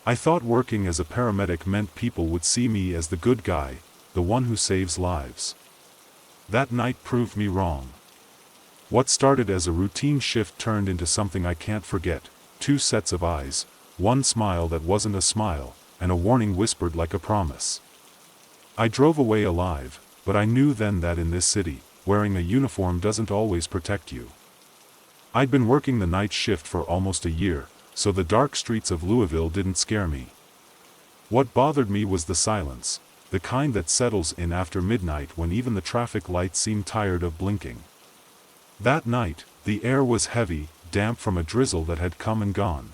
I thought working as a paramedic meant people would see me as the good guy, the one who saves lives. That night proved me wrong. What started as a routine shift turned into something I can't forget: 2 sets of eyes, one smile that wasn't a smile, and a warning whispered like a promise. I drove away alive, but I knew then that in this city, wearing a uniform doesn't always protect you. I'd been working the night shift for almost a year, so the dark streets of Louisville didn't scare me. What bothered me was the silence, the kind that settles in after midnight when even the traffic lights seem tired of blinking. That night, the air was heavy, damp from a drizzle that had come and gone.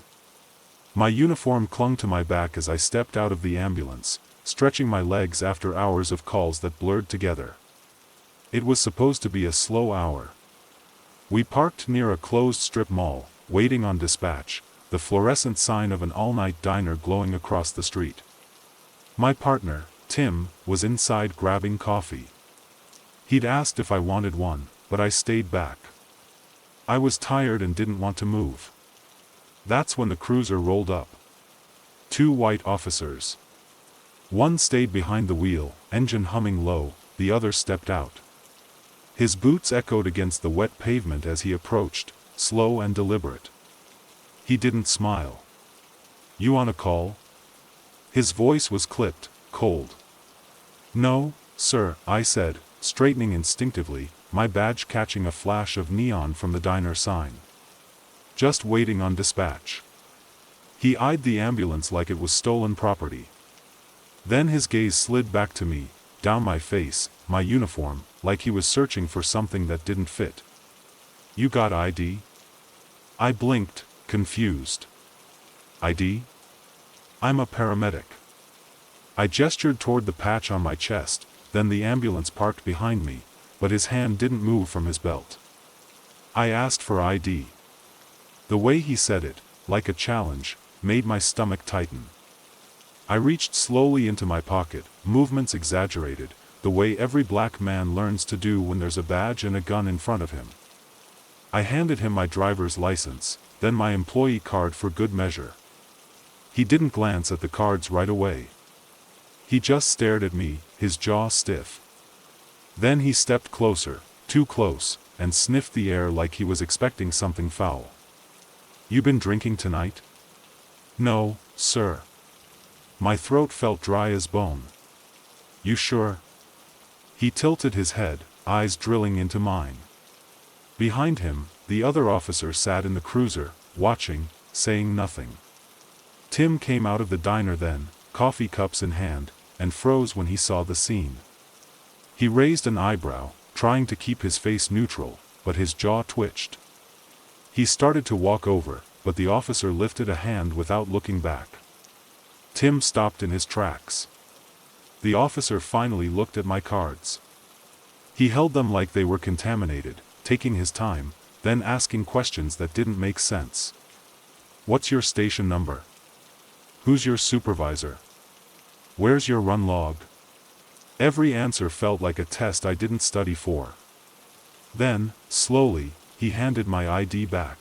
My uniform clung to my back as I stepped out of the ambulance, stretching my legs after hours of calls that blurred together. It was supposed to be a slow hour. We parked near a closed strip mall, waiting on dispatch, the fluorescent sign of an all-night diner glowing across the street. My partner, Tim, was inside grabbing coffee. He'd asked if I wanted one, but I stayed back. I was tired and didn't want to move. That's when the cruiser rolled up. 2 white officers. One stayed behind the wheel, engine humming low, the other stepped out. His boots echoed against the wet pavement as he approached, slow and deliberate. He didn't smile. "You on a call?" His voice was clipped, cold. "No, sir," I said, straightening instinctively, my badge catching a flash of neon from the diner sign. "Just waiting on dispatch." He eyed the ambulance like it was stolen property. Then his gaze slid back to me, down my face, my uniform, like he was searching for something that didn't fit. "You got ID?" I blinked, confused. "ID? I'm a paramedic." I gestured toward the patch on my chest, then the ambulance parked behind me, but his hand didn't move from his belt. I asked for ID. The way he said it, like a challenge, made my stomach tighten. I reached slowly into my pocket, movements exaggerated, the way every black man learns to do when there's a badge and a gun in front of him. I handed him my driver's license, then my employee card for good measure. He didn't glance at the cards right away. He just stared at me, his jaw stiff. Then he stepped closer, too close, and sniffed the air like he was expecting something foul. "You been drinking tonight?" "No, sir." My throat felt dry as bone. "You sure?" He tilted his head, eyes drilling into mine. Behind him, the other officer sat in the cruiser, watching, saying nothing. Tim came out of the diner then, coffee cups in hand, and froze when he saw the scene. He raised an eyebrow, trying to keep his face neutral, but his jaw twitched. He started to walk over, but the officer lifted a hand without looking back. Tim stopped in his tracks. The officer finally looked at my cards. He held them like they were contaminated, taking his time, then asking questions that didn't make sense. "What's your station number? Who's your supervisor? Where's your run log?" Every answer felt like a test I didn't study for. Then, slowly, he handed my ID back.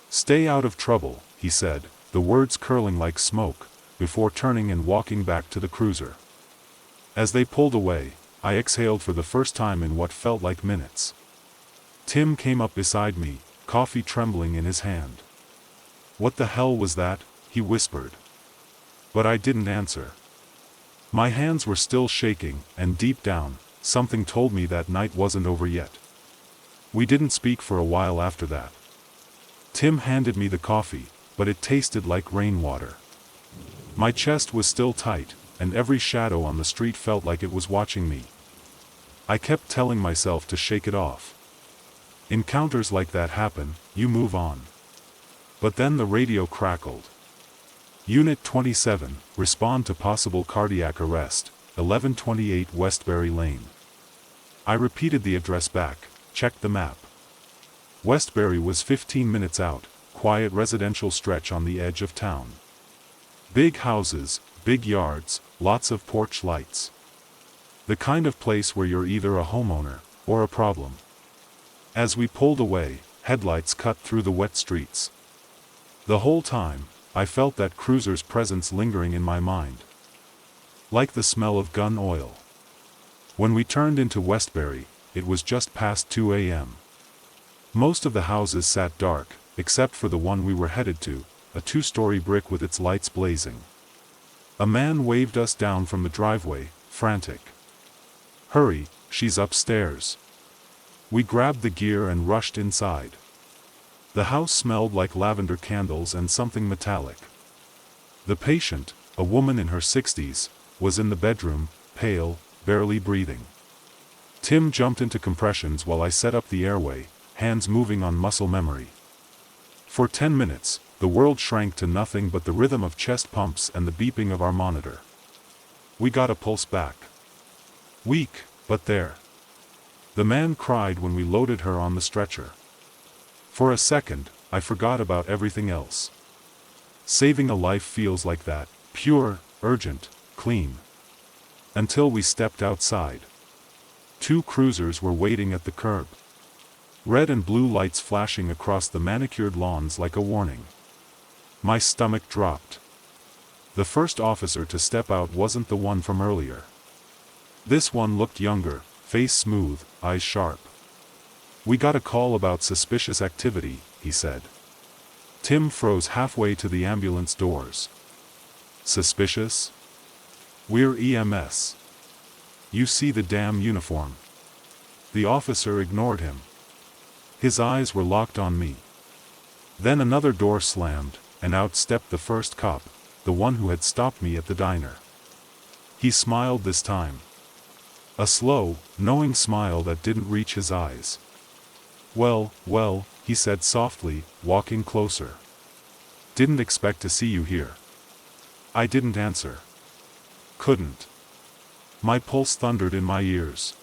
"Stay out of trouble," he said, the words curling like smoke, before turning and walking back to the cruiser. As they pulled away, I exhaled for the first time in what felt like minutes. Tim came up beside me, coffee trembling in his hand. "What the hell was that?" he whispered. But I didn't answer. My hands were still shaking, and deep down, something told me that night wasn't over yet. We didn't speak for a while after that. Tim handed me the coffee, but it tasted like rainwater. My chest was still tight, and every shadow on the street felt like it was watching me. I kept telling myself to shake it off. Encounters like that happen, you move on. But then the radio crackled. "Unit 27, respond to possible cardiac arrest, 1128 Westbury Lane." I repeated the address back, checked the map. Westbury was 15 minutes out, quiet residential stretch on the edge of town. Big houses, big yards, lots of porch lights. The kind of place where you're either a homeowner, or a problem. As we pulled away, headlights cut through the wet streets. The whole time, I felt that cruiser's presence lingering in my mind. Like the smell of gun oil. When we turned into Westbury, it was just past 2 a.m. Most of the houses sat dark, except for the one we were headed to, a 2-story brick with its lights blazing. A man waved us down from the driveway, frantic. "Hurry, she's upstairs." We grabbed the gear and rushed inside. The house smelled like lavender candles and something metallic. The patient, a woman in her 60s, was in the bedroom, pale, barely breathing. Tim jumped into compressions while I set up the airway, hands moving on muscle memory. For 10 minutes, the world shrank to nothing but the rhythm of chest pumps and the beeping of our monitor. We got a pulse back. Weak, but there. The man cried when we loaded her on the stretcher. For a second, I forgot about everything else. Saving a life feels like that, pure, urgent, clean. Until we stepped outside. 2 cruisers were waiting at the curb. Red and blue lights flashing across the manicured lawns like a warning. My stomach dropped. The first officer to step out wasn't the one from earlier. This one looked younger, face smooth, eyes sharp. "We got a call about suspicious activity," he said. Tim froze halfway to the ambulance doors. "Suspicious? We're EMS. You see the damn uniform." The officer ignored him. His eyes were locked on me. Then another door slammed, and out stepped the first cop, the one who had stopped me at the diner. He smiled this time. A slow, knowing smile that didn't reach his eyes. Well, he said softly, walking closer. "Didn't expect to see you here." I didn't answer. Couldn't. My pulse thundered in my ears.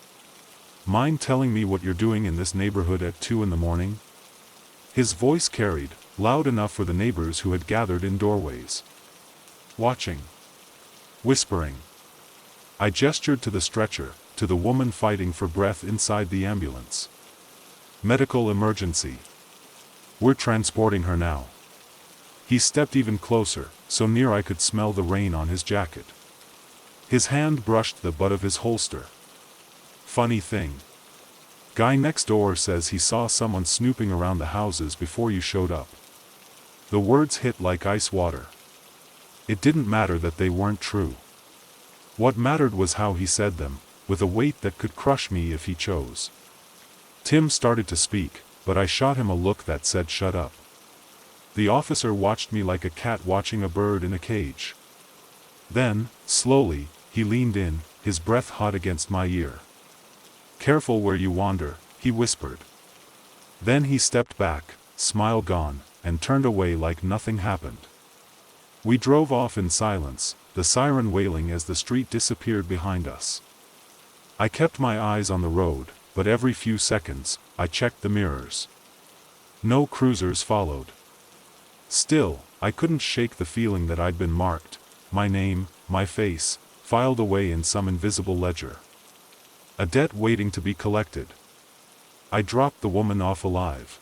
"Mind telling me what you're doing in this neighborhood at 2 in the morning?" His voice carried, loud enough for the neighbors who had gathered in doorways. "Watching." Whispering. I gestured to the stretcher, to the woman fighting for breath inside the ambulance. "Medical emergency. We're transporting her now." He stepped even closer, so near I could smell the rain on his jacket. His hand brushed the butt of his holster. "Funny thing. Guy next door says he saw someone snooping around the houses before you showed up." The words hit like ice water. It didn't matter that they weren't true. What mattered was how he said them, with a weight that could crush me if he chose. Tim started to speak, but I shot him a look that said shut up. The officer watched me like a cat watching a bird in a cage. Then, slowly, he leaned in, his breath hot against my ear. "Careful where you wander," he whispered. Then he stepped back, smile gone, and turned away like nothing happened. We drove off in silence, the siren wailing as the street disappeared behind us. I kept my eyes on the road, but every few seconds, I checked the mirrors. No cruisers followed. Still, I couldn't shake the feeling that I'd been marked, my name, my face, filed away in some invisible ledger. A debt waiting to be collected. I dropped the woman off alive.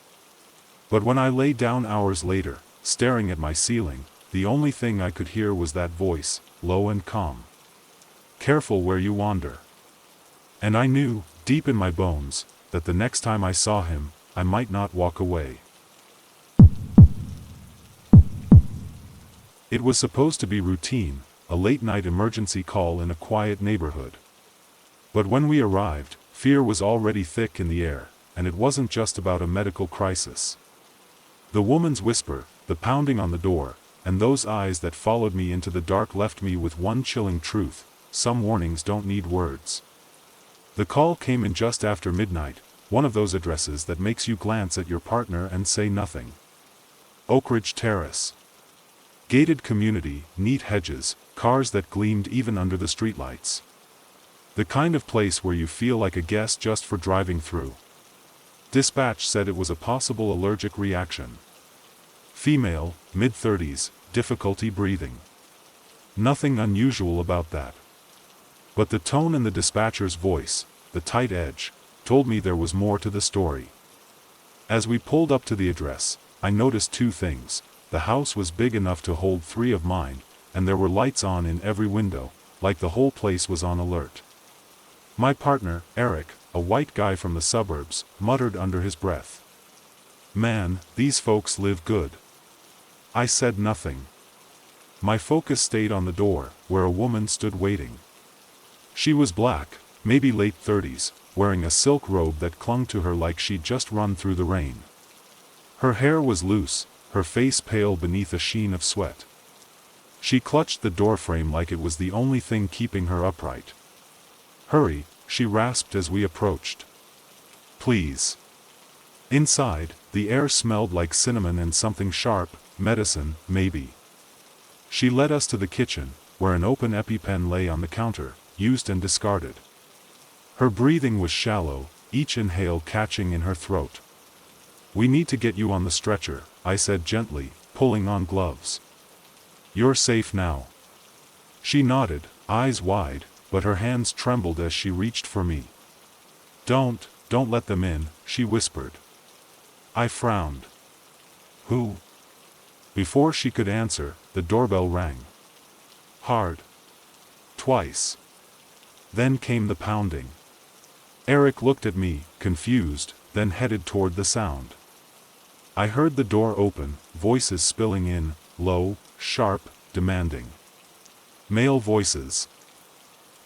But when I lay down hours later, staring at my ceiling, the only thing I could hear was that voice, low and calm. "Careful where you wander." And I knew, deep in my bones, that the next time I saw him, I might not walk away. It was supposed to be routine, a late-night emergency call in a quiet neighborhood. But when we arrived, fear was already thick in the air, and it wasn't just about a medical crisis. The woman's whisper, the pounding on the door, and those eyes that followed me into the dark left me with one chilling truth: some warnings don't need words. The call came in just after midnight, one of those addresses that makes you glance at your partner and say nothing. Oak Ridge Terrace. Gated community, neat hedges, cars that gleamed even under the streetlights. The kind of place where you feel like a guest just for driving through. Dispatch said it was a possible allergic reaction. Female, mid-30s, difficulty breathing. Nothing unusual about that. But the tone in the dispatcher's voice, the tight edge, told me there was more to the story. As we pulled up to the address, I noticed two things: The house was big enough to hold 3 of mine, and there were lights on in every window, like the whole place was on alert. My partner, Eric, a white guy from the suburbs, muttered under his breath. "Man, these folks live good." I said nothing. My focus stayed on the door, where a woman stood waiting. She was black, maybe late 30s, wearing a silk robe that clung to her like she'd just run through the rain. Her hair was loose, her face pale beneath a sheen of sweat. She clutched the doorframe like it was the only thing keeping her upright. "Hurry," she rasped as we approached. "Please." Inside, the air smelled like cinnamon and something sharp, medicine, maybe. She led us to the kitchen, where an open EpiPen lay on the counter, used and discarded. Her breathing was shallow, each inhale catching in her throat. "We need to get you on the stretcher," I said gently, pulling on gloves. "You're safe now." She nodded, eyes wide, but her hands trembled as she reached for me. Don't let them in," she whispered. I frowned. "Who?" Before she could answer, the doorbell rang. Hard. Twice. Then came the pounding. Eric looked at me, confused, then headed toward the sound. I heard the door open, voices spilling in, low, sharp, demanding. Male voices.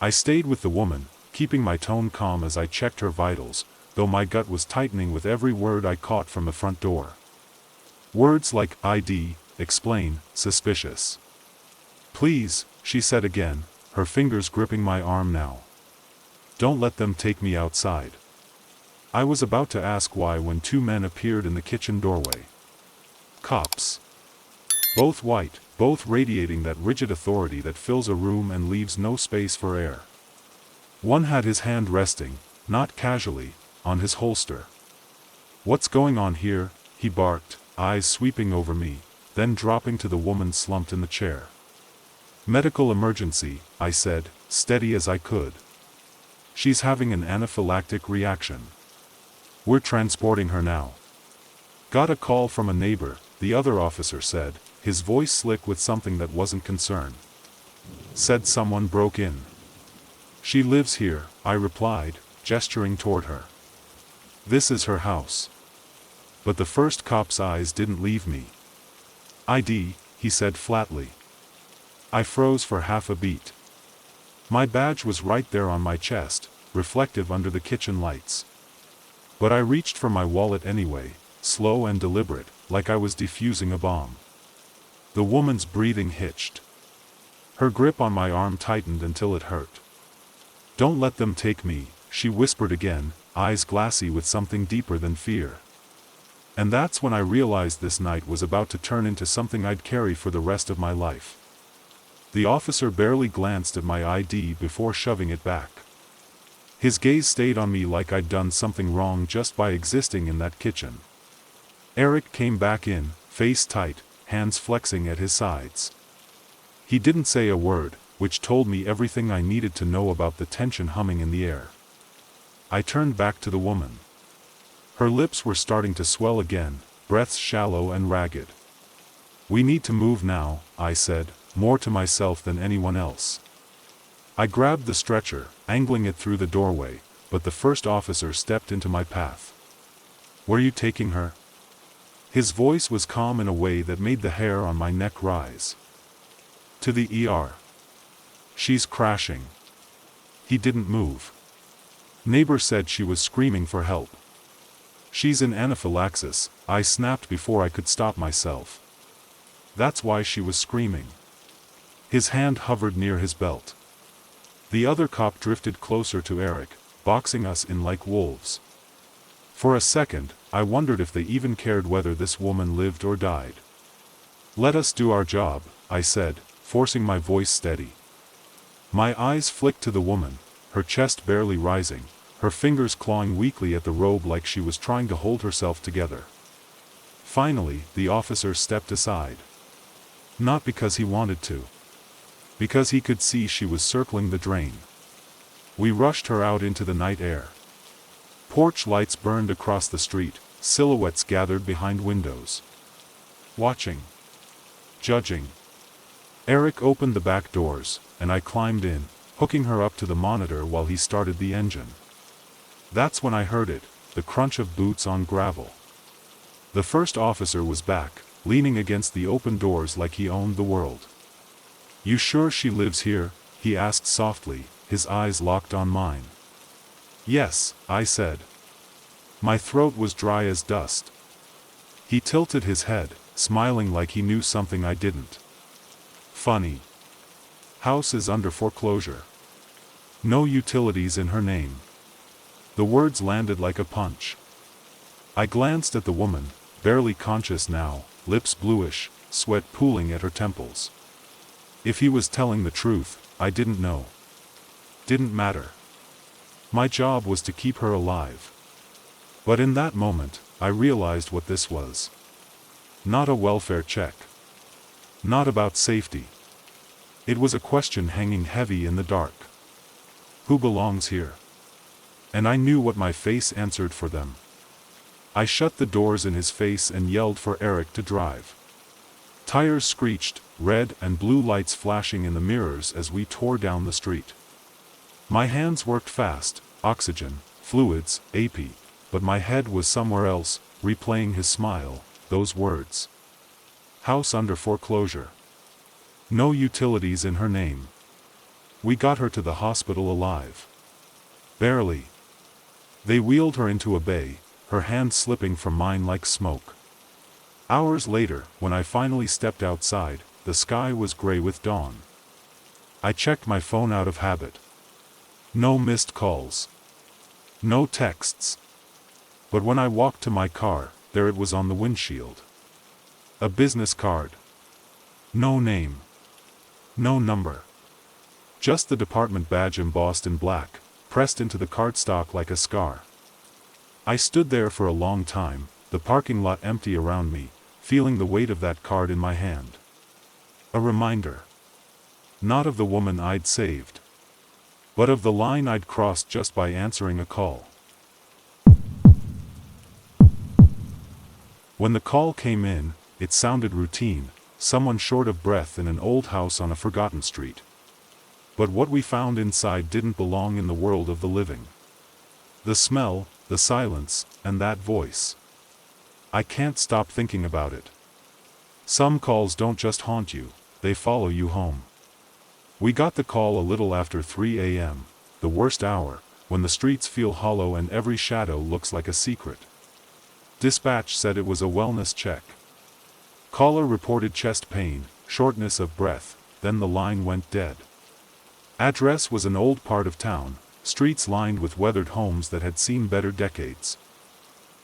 I stayed with the woman, keeping my tone calm as I checked her vitals, though my gut was tightening with every word I caught from the front door. Words like ID, explain, suspicious. "Please," she said again, her fingers gripping my arm now. "Don't let them take me outside." I was about to ask why when 2 men appeared in the kitchen doorway. Cops. Both white, both radiating that rigid authority that fills a room and leaves no space for air. One had his hand resting, not casually, on his holster. "What's going on here?" he barked, eyes sweeping over me, then dropping to the woman slumped in the chair. "Medical emergency," I said, steady as I could. "She's having an anaphylactic reaction. We're transporting her now." "Got a call from a neighbor," the other officer said, his voice slick with something that wasn't concern. "Said someone broke in." "She lives here," I replied, gesturing toward her. "This is her house." But the first cop's eyes didn't leave me. "ID," he said flatly. I froze for half a beat. My badge was right there on my chest, reflective under the kitchen lights. But I reached for my wallet anyway, slow and deliberate, like I was defusing a bomb. The woman's breathing hitched. Her grip on my arm tightened until it hurt. "Don't let them take me," she whispered again, eyes glassy with something deeper than fear. And that's when I realized this night was about to turn into something I'd carry for the rest of my life. The officer barely glanced at my ID before shoving it back. His gaze stayed on me like I'd done something wrong just by existing in that kitchen. Eric came back in, face tight, hands flexing at his sides. He didn't say a word, which told me everything I needed to know about the tension humming in the air. I turned back to the woman. Her lips were starting to swell again, breaths shallow and ragged. "We need to move now," I said, more to myself than anyone else. I grabbed the stretcher, angling it through the doorway, but the first officer stepped into my path. "Where you taking her?" His voice was calm in a way that made the hair on my neck rise. "To the ER. She's crashing." He didn't move. "Neighbor said she was screaming for help." "She's in anaphylaxis," I snapped before I could stop myself. "That's why she was screaming." His hand hovered near his belt. The other cop drifted closer to Eric, boxing us in like wolves. For a second, I wondered if they even cared whether this woman lived or died. "Let us do our job," I said, forcing my voice steady. My eyes flicked to the woman, her chest barely rising, her fingers clawing weakly at the robe like she was trying to hold herself together. Finally, the officer stepped aside. Not because he wanted to. Because he could see she was circling the drain. We rushed her out into the night air. Porch lights burned across the street, silhouettes gathered behind windows. Watching. judging. Eric opened the back doors, and I climbed in, hooking her up to the monitor while he started the engine. That's when I heard it, the crunch of boots on gravel. The first officer was back, leaning against the open doors like he owned the world. "You sure she lives here?" he asked softly, his eyes locked on mine. "Yes," I said. My throat was dry as dust. He tilted his head, smiling like he knew something I didn't. "Funny. House is under foreclosure. No utilities in her name." The words landed like a punch. I glanced at the woman, barely conscious now, lips bluish, sweat pooling at her temples. If he was telling the truth, I didn't know. Didn't matter. My job was to keep her alive. But in that moment, I realized what this was. Not a welfare check. Not about safety. It was a question hanging heavy in the dark. Who belongs here? And I knew what my face answered for them. I shut the doors in his face and yelled for Eric to drive. Tires screeched, red and blue lights flashing in the mirrors as we tore down the street. My hands worked fast, oxygen, fluids, AP, but my head was somewhere else, replaying his smile, those words. House under foreclosure. No utilities in her name. We got her to the hospital alive. Barely. They wheeled her into a bay, her hand slipping from mine like smoke. Hours later, when I finally stepped outside, the sky was gray with dawn. I checked my phone out of habit. No missed calls. No texts. But when I walked to my car, there it was on the windshield. A business card. No name. No number. Just the department badge embossed in black, pressed into the cardstock like a scar. I stood there for a long time, the parking lot empty around me, feeling the weight of that card in my hand. A reminder. Not of the woman I'd saved, but of the line I'd crossed just by answering a call. When the call came in, it sounded routine, someone short of breath in an old house on a forgotten street. But what we found inside didn't belong in the world of the living. The smell, the silence, and that voice. I can't stop thinking about it. Some calls don't just haunt you, they follow you home. We got the call a little after 3 a.m., the worst hour, when the streets feel hollow and every shadow looks like a secret. Dispatch said it was a wellness check. Caller reported chest pain, shortness of breath, then the line went dead. Address was an old part of town, streets lined with weathered homes that had seen better decades.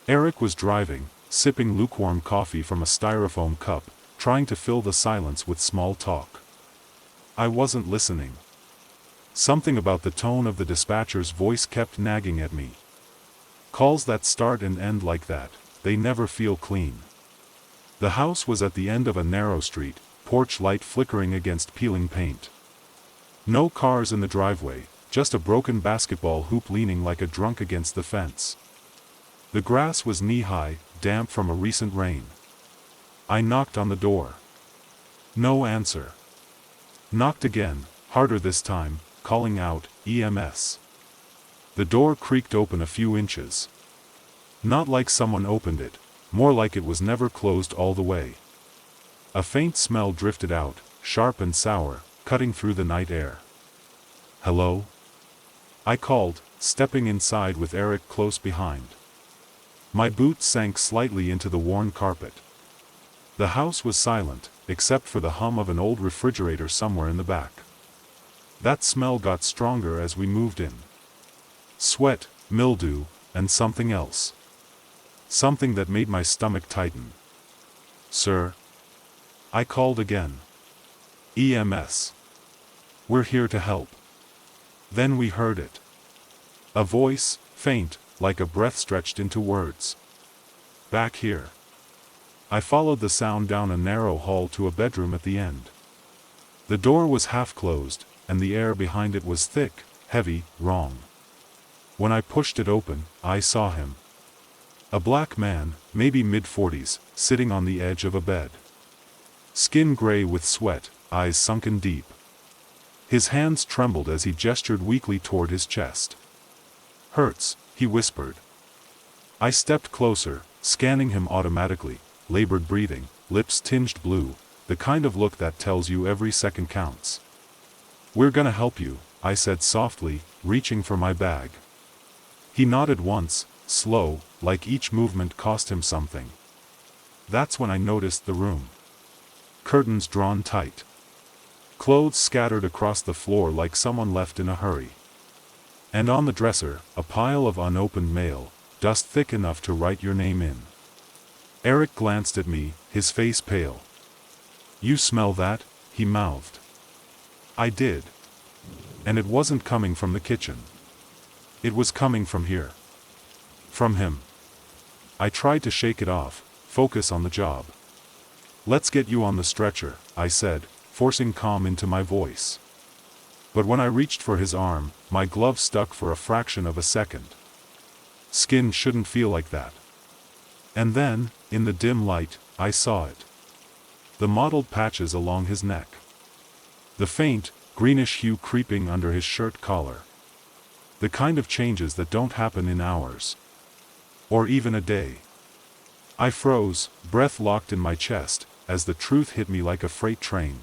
Eric was driving, sipping lukewarm coffee from a styrofoam cup, trying to fill the silence with small talk. I wasn't listening. Something about the tone of the dispatcher's voice kept nagging at me. Calls that start and end like that, they never feel clean. The house was at the end of a narrow street, porch light flickering against peeling paint. No cars in the driveway, just a broken basketball hoop leaning like a drunk against the fence. The grass was knee-high, damp from a recent rain. I knocked on the door. No answer. Knocked again, harder this time, calling out, EMS. The door creaked open a few inches. Not like someone opened it, more like it was never closed all the way. A faint smell drifted out, sharp and sour, cutting through the night air. Hello? I called, stepping inside with Eric close behind. My boots sank slightly into the worn carpet. The house was silent, except for the hum of an old refrigerator somewhere in the back. That smell got stronger as we moved in. Sweat, mildew, and something else. Something that made my stomach tighten. Sir? I called again. EMS. We're here to help. Then we heard it. A voice, faint, like a breath stretched into words. Back here. I followed the sound down a narrow hall to a bedroom at the end. The door was half closed, and the air behind it was thick, heavy, wrong. When I pushed it open, I saw him. A black man, maybe mid-40s, sitting on the edge of a bed. Skin gray with sweat, eyes sunken deep. His hands trembled as he gestured weakly toward his chest. "Hurts," he whispered. I stepped closer, scanning him automatically, labored breathing, lips tinged blue, the kind of look that tells you every second counts. "We're gonna help you," I said softly, reaching for my bag. He nodded once, slow, like each movement cost him something. That's when I noticed the room. Curtains drawn tight. Clothes scattered across the floor like someone left in a hurry. And on the dresser, a pile of unopened mail, dust thick enough to write your name in. Eric glanced at me, his face pale. "You smell that?" he mouthed. I did. And it wasn't coming from the kitchen. It was coming from here. From him. I tried to shake it off, focus on the job. "Let's get you on the stretcher," I said, forcing calm into my voice. But when I reached for his arm, my glove stuck for a fraction of a second. Skin shouldn't feel like that. And then, in the dim light, I saw it. The mottled patches along his neck. The faint, greenish hue creeping under his shirt collar. The kind of changes that don't happen in hours. Or even a day. I froze, breath locked in my chest, as the truth hit me like a freight train.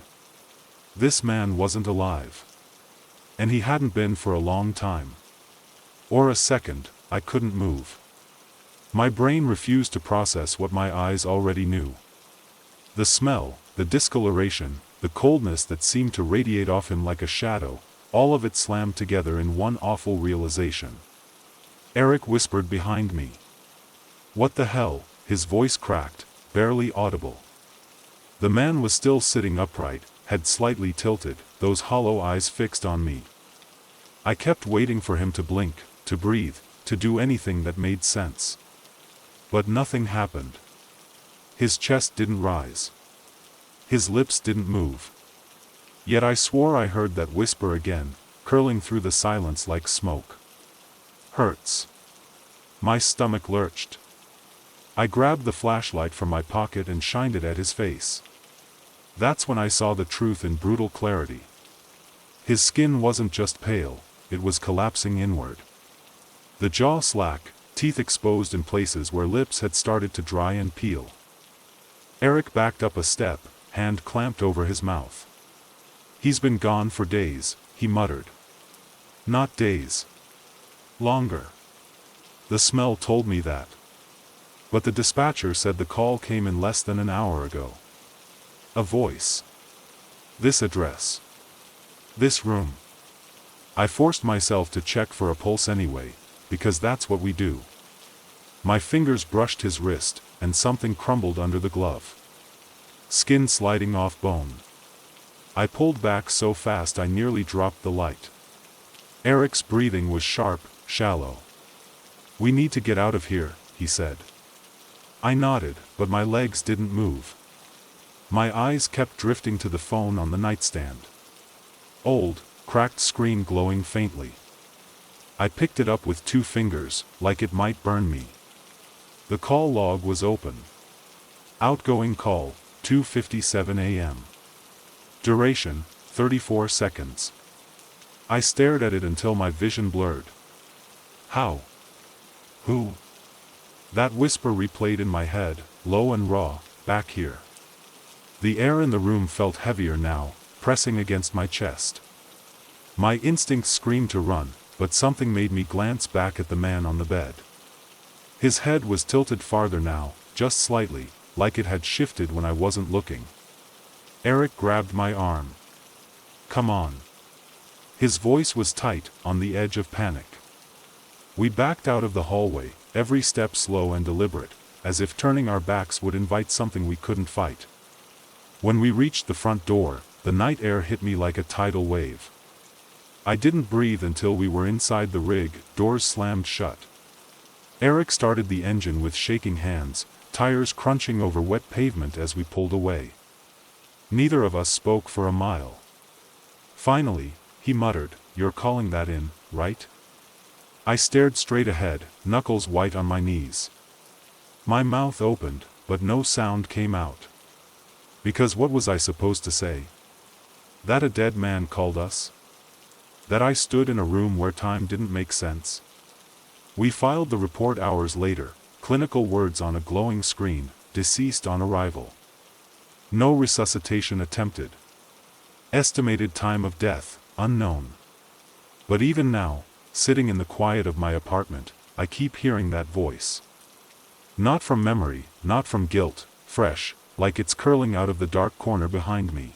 This man wasn't alive. And he hadn't been for a long time. Or a second, I couldn't move. My brain refused to process what my eyes already knew. The smell, the discoloration, the coldness that seemed to radiate off him like a shadow, all of it slammed together in one awful realization. Eric whispered behind me. "What the hell?" His voice cracked, barely audible. The man was still sitting upright, head slightly tilted, those hollow eyes fixed on me. I kept waiting for him to blink, to breathe, to do anything that made sense. But nothing happened. His chest didn't rise. His lips didn't move. Yet I swore I heard that whisper again, curling through the silence like smoke. "Hurts." My stomach lurched. I grabbed the flashlight from my pocket and shined it at his face. That's when I saw the truth in brutal clarity. His skin wasn't just pale, it was collapsing inward. The jaw slack, teeth exposed in places where lips had started to dry and peel. Eric backed up a step, hand clamped over his mouth. "He's been gone for days," he muttered. "Not days. Longer." The smell told me that. But the dispatcher said the call came in less than an hour ago. A voice. This address. This room. I forced myself to check for a pulse anyway, because that's what we do. My fingers brushed his wrist, and something crumbled under the glove. Skin sliding off bone. I pulled back so fast I nearly dropped the light. Eric's breathing was sharp, shallow. "We need to get out of here," he said. I nodded, but my legs didn't move. My eyes kept drifting to the phone on the nightstand. Old, cracked screen glowing faintly. I picked it up with 2 fingers, like it might burn me. The call log was open. Outgoing call, 2:57 a.m. Duration, 34 seconds. I stared at it until my vision blurred. How? Who? That whisper replayed in my head, low and raw, back here. The air in the room felt heavier now, pressing against my chest. My instincts screamed to run, but something made me glance back at the man on the bed. His head was tilted farther now, just slightly, like it had shifted when I wasn't looking. Eric grabbed my arm. "Come on." His voice was tight, on the edge of panic. We backed out of the hallway, every step slow and deliberate, as if turning our backs would invite something we couldn't fight. When we reached the front door, the night air hit me like a tidal wave. I didn't breathe until we were inside the rig, doors slammed shut. Eric started the engine with shaking hands, tires crunching over wet pavement as we pulled away. Neither of us spoke for a mile. Finally, he muttered, "You're calling that in, right?" I stared straight ahead, knuckles white on my knees. My mouth opened, but no sound came out. Because what was I supposed to say? That a dead man called us? That I stood in a room where time didn't make sense? We filed the report hours later, clinical words on a glowing screen, deceased on arrival. No resuscitation attempted. Estimated time of death, unknown. But even now, sitting in the quiet of my apartment, I keep hearing that voice. Not from memory, not from guilt, fresh, like it's curling out of the dark corner behind me.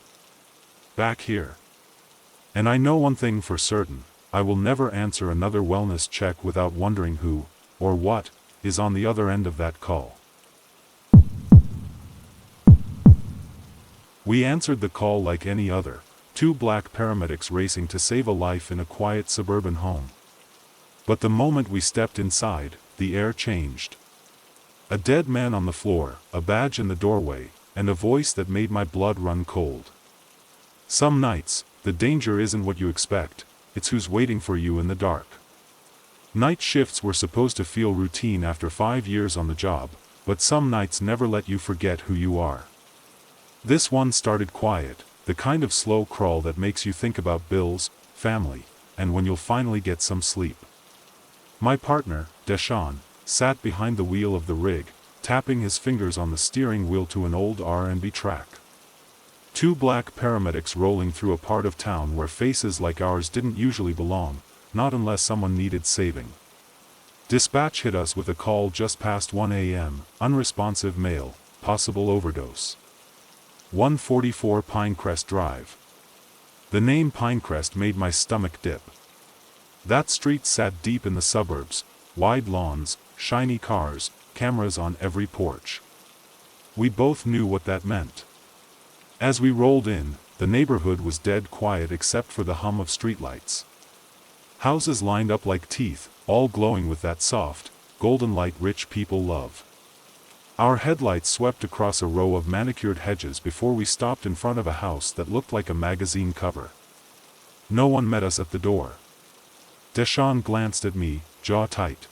Back here. And I know one thing for certain, I will never answer another wellness check without wondering who, or what, is on the other end of that call. We answered the call like any other, two black paramedics racing to save a life in a quiet suburban home. But the moment we stepped inside, the air changed. A dead man on the floor, a badge in the doorway, and a voice that made my blood run cold. Some nights, the danger isn't what you expect, it's who's waiting for you in the dark. Night shifts were supposed to feel routine after 5 years on the job, but some nights never let you forget who you are. This one started quiet, the kind of slow crawl that makes you think about bills, family, and when you'll finally get some sleep. My partner, Deshaun, sat behind the wheel of the rig, tapping his fingers on the steering wheel to an old R&B track. Two black paramedics rolling through a part of town where faces like ours didn't usually belong, not unless someone needed saving. Dispatch hit us with a call just past 1 a.m., unresponsive male, possible overdose. 144 Pinecrest Drive. The name Pinecrest made my stomach dip. That street sat deep in the suburbs, wide lawns, shiny cars, cameras on every porch. We both knew what that meant. As we rolled in, the neighborhood was dead quiet except for the hum of streetlights. Houses lined up like teeth, all glowing with that soft, golden light rich people love. Our headlights swept across a row of manicured hedges before we stopped in front of a house that looked like a magazine cover. No one met us at the door. Deshaun glanced at me, jaw tight.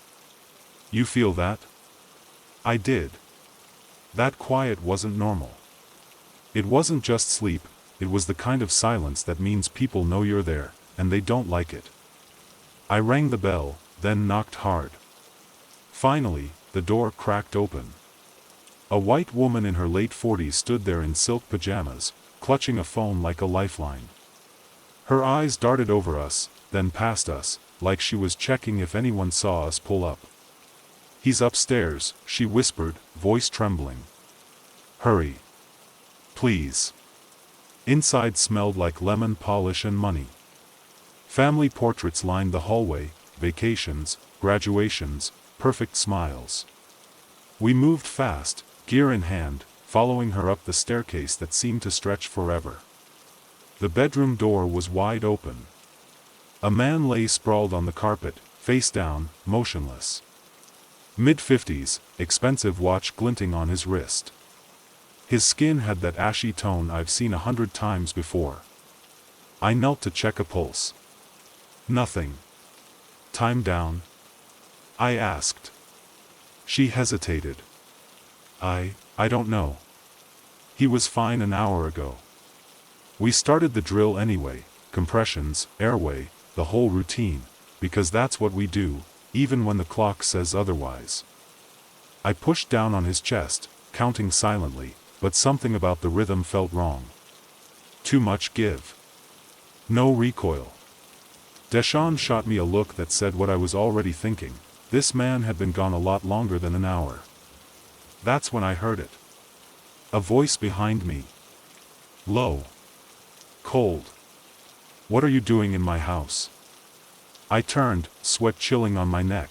You feel that? I did. That quiet wasn't normal. It wasn't just sleep, it was the kind of silence that means people know you're there, and they don't like it. I rang the bell, then knocked hard. Finally, the door cracked open. A white woman in her late 40s stood there in silk pajamas, clutching a phone like a lifeline. Her eyes darted over us, then past us, like she was checking if anyone saw us pull up. He's upstairs, she whispered, voice trembling. Hurry. Please. Inside smelled like lemon polish and money. Family portraits lined the hallway, vacations, graduations, perfect smiles. We moved fast, gear in hand, following her up the staircase that seemed to stretch forever. The bedroom door was wide open. A man lay sprawled on the carpet, face down, motionless. Mid-50s, expensive watch glinting on his wrist. His skin had that ashy tone I've seen 100 times before. I knelt to check a pulse. Nothing. Time down? I asked. She hesitated. I don't know. He was fine an hour ago. We started the drill anyway, compressions, airway, the whole routine, because that's what we do, even when the clock says otherwise. I pushed down on his chest, counting silently, but something about the rhythm felt wrong. Too much give. No recoil. Deshaun shot me a look that said what I was already thinking. This man had been gone a lot longer than an hour. That's when I heard it. A voice behind me. Low. Cold. What are you doing in my house? I turned, sweat chilling on my neck.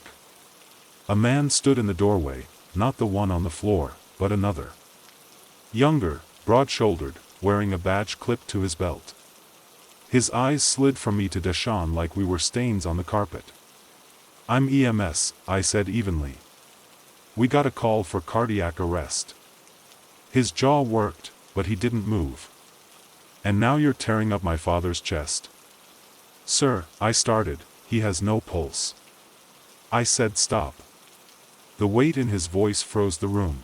A man stood in the doorway, not the one on the floor, but another. Younger, broad-shouldered, wearing a badge clipped to his belt. His eyes slid from me to Deshaun like we were stains on the carpet. I'm EMS, I said evenly. We got a call for cardiac arrest. His jaw worked, but he didn't move. And now you're tearing up my father's chest. Sir, I started, he has no pulse. I said stop. The weight in his voice froze the room.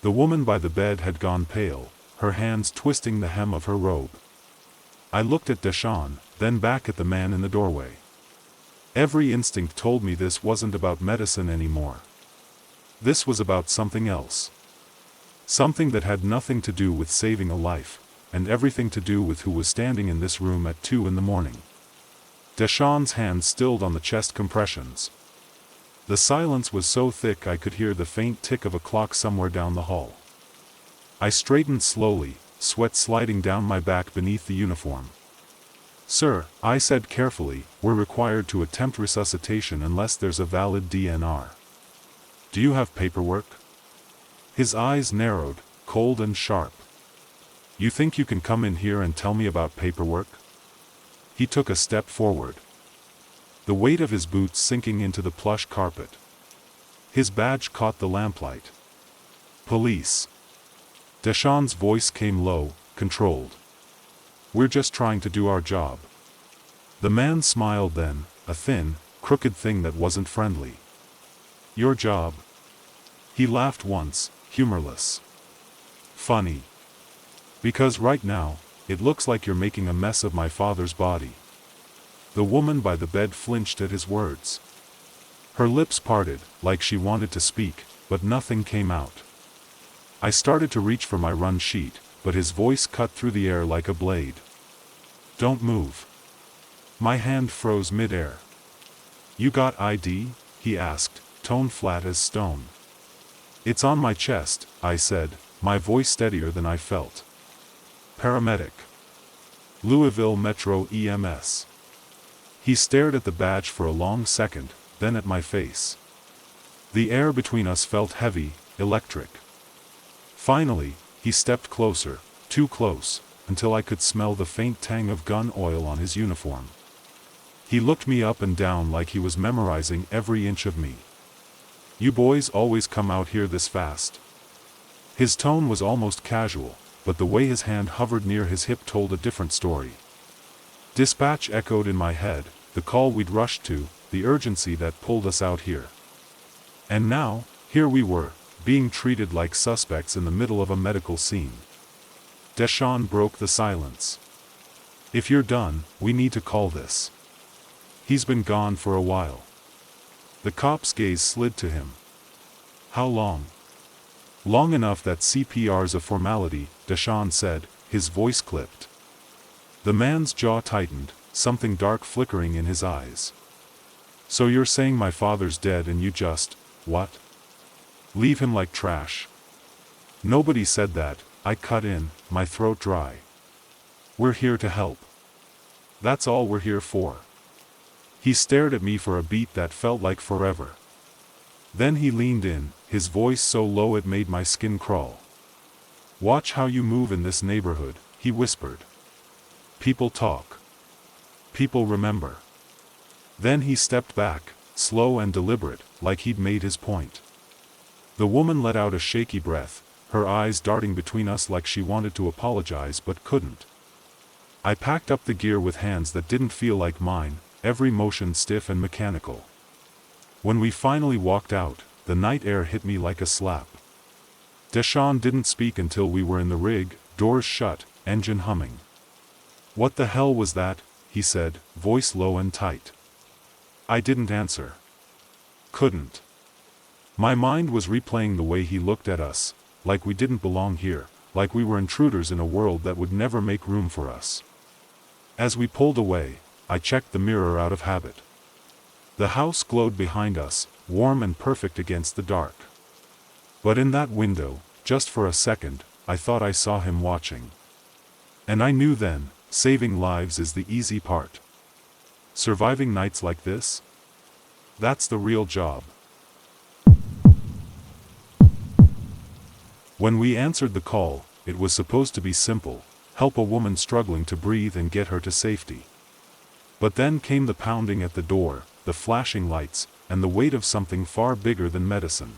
The woman by the bed had gone pale, her hands twisting the hem of her robe. I looked at Deshawn, then back at the man in the doorway. Every instinct told me this wasn't about medicine anymore. This was about something else. Something that had nothing to do with saving a life, and everything to do with who was standing in this room at 2 in the morning. Deshawn's hand stilled on the chest compressions. The silence was so thick I could hear the faint tick of a clock somewhere down the hall. I straightened slowly, sweat sliding down my back beneath the uniform. "Sir," I said carefully, "we're required to attempt resuscitation unless there's a valid DNR. Do you have paperwork?" His eyes narrowed, cold and sharp. "You think you can come in here and tell me about paperwork?" He took a step forward. The weight of his boots sinking into the plush carpet. His badge caught the lamplight. "Police." Deshawn's voice came low, controlled. "We're just trying to do our job." The man smiled then, a thin, crooked thing that wasn't friendly. "Your job?" He laughed once, humorless. "Funny. Because right now, it looks like you're making a mess of my father's body." The woman by the bed flinched at his words. Her lips parted, like she wanted to speak, but nothing came out. I started to reach for my run sheet, but his voice cut through the air like a blade. "Don't move." My hand froze mid-air. "You got ID?" he asked, tone flat as stone. "It's on my chest," I said, my voice steadier than I felt. "Paramedic. Louisville Metro EMS." He stared at the badge for a long second, then at my face. The air between us felt heavy, electric. Finally, he stepped closer, too close, until I could smell the faint tang of gun oil on his uniform. He looked me up and down like he was memorizing every inch of me. "You boys always come out here this fast?" His tone was almost casual, but the way his hand hovered near his hip told a different story. Dispatch echoed in my head, the call we'd rushed to, the urgency that pulled us out here. And now, here we were, being treated like suspects in the middle of a medical scene. Deshawn broke the silence. "If you're done, we need to call this. He's been gone for a while." The cop's gaze slid to him. "How long?" "Long enough that CPR's a formality," Deshawn said, his voice clipped. The man's jaw tightened, something dark flickering in his eyes. "So you're saying my father's dead and you just, what? Leave him like trash?" "Nobody said that," I cut in, my throat dry. "We're here to help. That's all we're here for." He stared at me for a beat that felt like forever. Then he leaned in, his voice so low it made my skin crawl. "Watch how you move in this neighborhood," he whispered. "People talk. People remember." Then he stepped back, slow and deliberate, like he'd made his point. The woman let out a shaky breath, her eyes darting between us like she wanted to apologize but couldn't. I packed up the gear with hands that didn't feel like mine, every motion stiff and mechanical. When we finally walked out, the night air hit me like a slap. Deshawn didn't speak until we were in the rig, doors shut, engine humming. "What the hell was that?" he said, voice low and tight. I didn't answer. Couldn't. My mind was replaying the way he looked at us, like we didn't belong here, like we were intruders in a world that would never make room for us. As we pulled away, I checked the mirror out of habit. The house glowed behind us, warm and perfect against the dark. But in that window, just for a second, I thought I saw him watching. And I knew then, saving lives is the easy part. Surviving nights like this? That's the real job. When we answered the call, it was supposed to be simple, help a woman struggling to breathe and get her to safety. But then came the pounding at the door, the flashing lights, and the weight of something far bigger than medicine.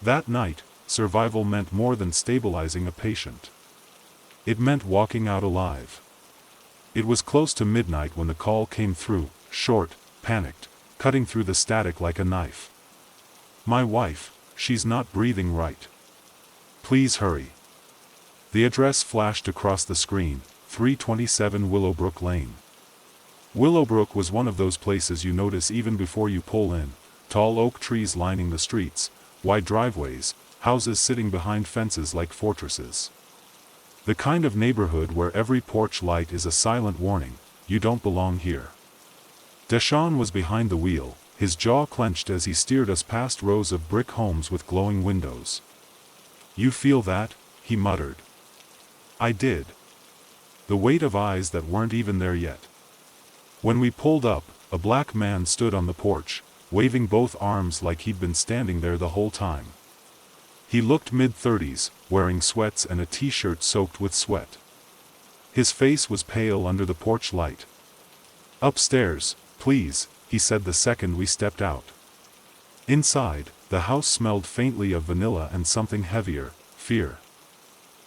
That night, survival meant more than stabilizing a patient. It meant walking out alive. It was close to midnight when the call came through, short, panicked, cutting through the static like a knife. "My wife, she's not breathing right. Please hurry." The address flashed across the screen, 327 Willowbrook Lane. Willowbrook was one of those places you notice even before you pull in, tall oak trees lining the streets, wide driveways, houses sitting behind fences like fortresses. The kind of neighborhood where every porch light is a silent warning, you don't belong here. Deshaun was behind the wheel, his jaw clenched as he steered us past rows of brick homes with glowing windows. "You feel that?" he muttered. I did. The weight of eyes that weren't even there yet. When we pulled up, a black man stood on the porch, waving both arms like he'd been standing there the whole time. He looked mid-30s, wearing sweats and a t-shirt soaked with sweat. His face was pale under the porch light. "Upstairs, please," he said the second we stepped out. Inside, the house smelled faintly of vanilla and something heavier, fear.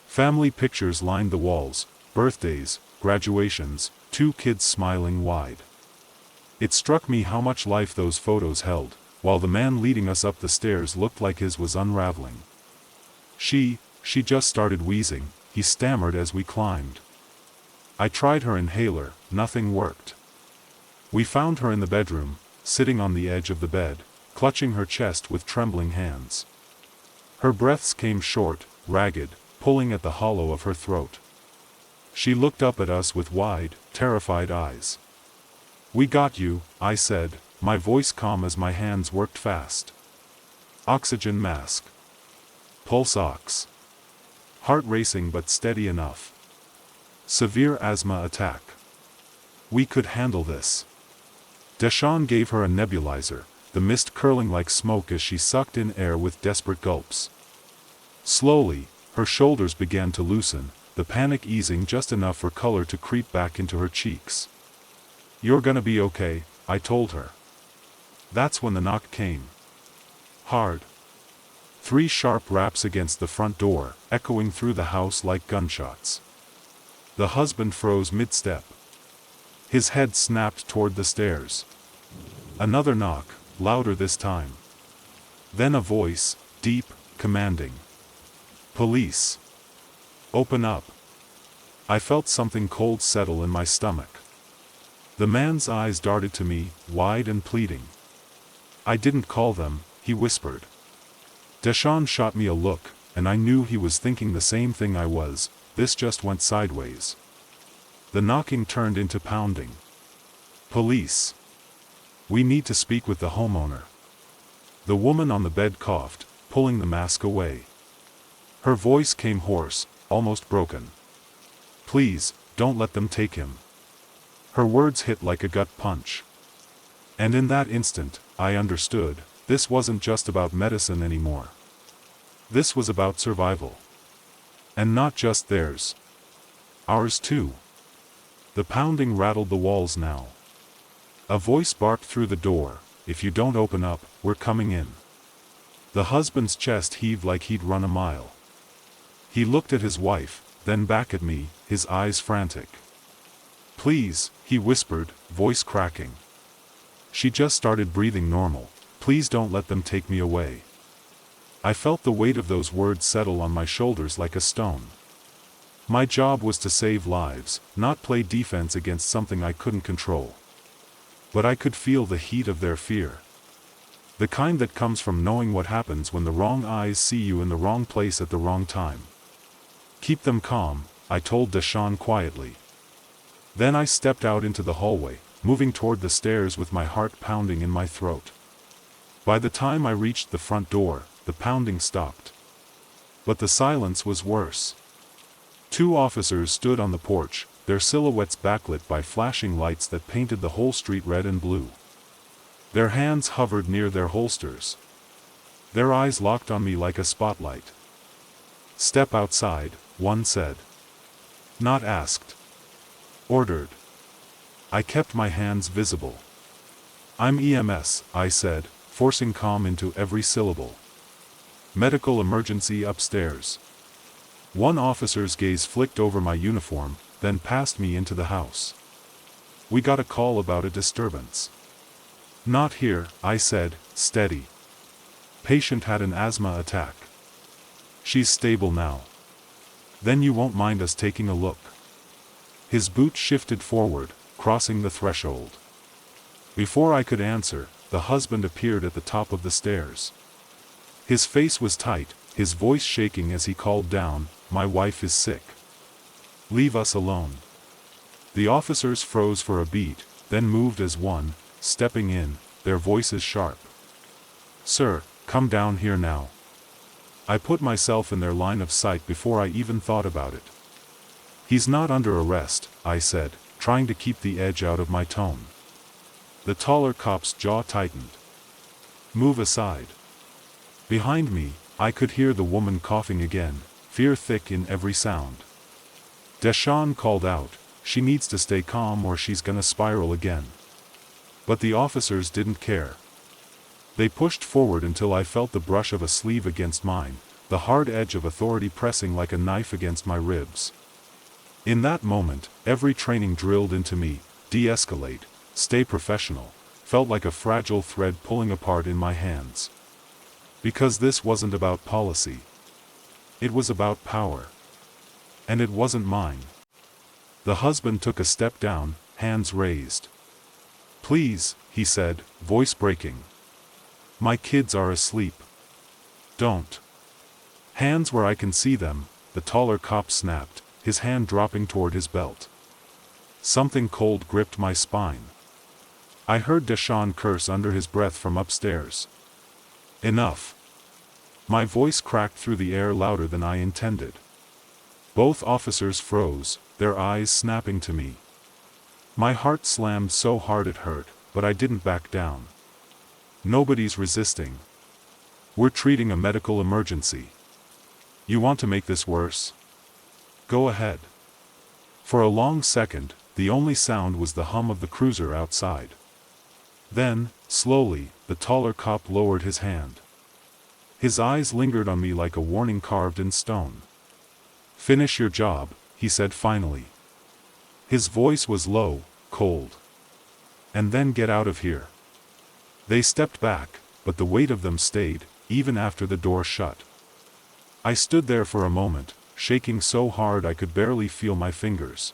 Family pictures lined the walls, birthdays, graduations, 2 kids smiling wide. It struck me how much life those photos held, while the man leading us up the stairs looked like his was unraveling. She just started wheezing," he stammered as we climbed. I tried her inhaler, nothing worked. We found her in the bedroom, sitting on the edge of the bed, clutching her chest with trembling hands. Her breaths came short, ragged, pulling at the hollow of her throat. She looked up at us with wide, terrified eyes. "We got you," I said, my voice calm as my hands worked fast. Oxygen mask. Pulse ox. Heart racing but steady enough. Severe asthma attack. We could handle this. Deshaun gave her a nebulizer, the mist curling like smoke as she sucked in air with desperate gulps. Slowly, her shoulders began to loosen, the panic easing just enough for color to creep back into her cheeks. "You're gonna be okay," I told her. That's when the knock came. Hard. 3 sharp raps against the front door, echoing through the house like gunshots. The husband froze mid-step. His head snapped toward the stairs. Another knock, louder this time. Then a voice, deep, commanding. "Police. Open up." I felt something cold settle in my stomach. The man's eyes darted to me, wide and pleading. "I didn't call them," he whispered. Deshaun shot me a look, and I knew he was thinking the same thing I was. This just went sideways. The knocking turned into pounding. "Police. We need to speak with the homeowner." The woman on the bed coughed, pulling the mask away. Her voice came hoarse, almost broken. "Please, don't let them take him." Her words hit like a gut punch. And in that instant, I understood, this wasn't just about medicine anymore. This was about survival. And not just theirs. Ours too. The pounding rattled the walls now. A voice barked through the door, "If you don't open up, we're coming in." The husband's chest heaved like he'd run a mile. He looked at his wife, then back at me, his eyes frantic. "Please," he whispered, voice cracking. She just started breathing normal. "Please don't let them take me away." I felt the weight of those words settle on my shoulders like a stone. My job was to save lives, not play defense against something I couldn't control. But I could feel the heat of their fear. The kind that comes from knowing what happens when the wrong eyes see you in the wrong place at the wrong time. "Keep them calm," I told Deshaun quietly. Then I stepped out into the hallway, moving toward the stairs with my heart pounding in my throat. By the time I reached the front door, the pounding stopped. But the silence was worse. 2 officers stood on the porch, their silhouettes backlit by flashing lights that painted the whole street red and blue. Their hands hovered near their holsters. Their eyes locked on me like a spotlight. "Step outside," one said. Not asked. Ordered. I kept my hands visible. "I'm EMS," I said, forcing calm into every syllable. "Medical emergency upstairs." One officer's gaze flicked over my uniform, then passed me into the house. "We got a call about a disturbance." "Not here," I said, steady. "Patient had an asthma attack. She's stable now." Then you won't mind us taking a look. His boot shifted forward, crossing the threshold. Before I could answer, the husband appeared at the top of the stairs. His face was tight, his voice shaking as he called down, "My wife is sick. Leave us alone." The officers froze for a beat, then moved as one, stepping in, their voices sharp. "Sir, come down here now." I put myself in their line of sight before I even thought about it. "He's not under arrest," I said, trying to keep the edge out of my tone. The taller cop's jaw tightened. "Move aside." Behind me, I could hear the woman coughing again, fear thick in every sound. Deshawn called out, "She needs to stay calm or she's gonna spiral again." But the officers didn't care. They pushed forward until I felt the brush of a sleeve against mine, the hard edge of authority pressing like a knife against my ribs. In that moment, every training drilled into me, de-escalate, stay professional, felt like a fragile thread pulling apart in my hands. Because this wasn't about policy. It was about power. And it wasn't mine. The husband took a step down, hands raised. "Please," he said, voice breaking. "My kids are asleep. Don't." "Hands where I can see them," the taller cop snapped, his hand dropping toward his belt. Something cold gripped my spine. I heard Deshawn curse under his breath from upstairs. "Enough." My voice cracked through the air louder than I intended. Both officers froze, their eyes snapping to me. My heart slammed so hard it hurt, but I didn't back down. Nobody's resisting. We're treating a medical emergency. You want to make this worse? Go ahead. For a long second, the only sound was the hum of the cruiser outside. Then, slowly, the taller cop lowered his hand. His eyes lingered on me like a warning carved in stone. "Finish your job," he said finally. His voice was low, cold. "And then get out of here." They stepped back, but the weight of them stayed, even after the door shut. I stood there for a moment, shaking so hard I could barely feel my fingers.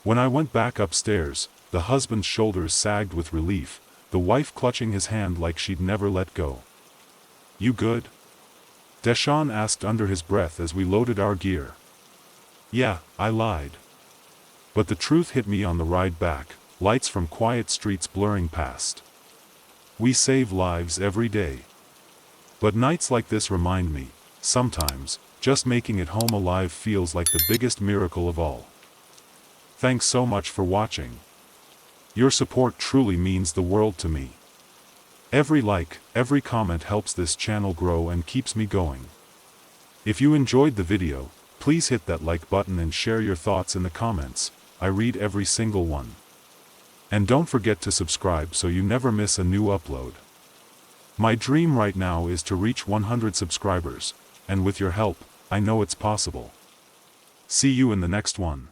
When I went back upstairs, the husband's shoulders sagged with relief, the wife clutching his hand like she'd never let go. "You good?" Deshawn asked under his breath as we loaded our gear. "Yeah," I lied. But the truth hit me on the ride back, lights from quiet streets blurring past. We save lives every day. But nights like this remind me, sometimes, just making it home alive feels like the biggest miracle of all. Thanks so much for watching. Your support truly means the world to me. Every like, every comment helps this channel grow and keeps me going. If you enjoyed the video, please hit that like button and share your thoughts in the comments. I read every single one. And don't forget to subscribe so you never miss a new upload. My dream right now is to reach 100 subscribers, and with your help, I know it's possible. See you in the next one.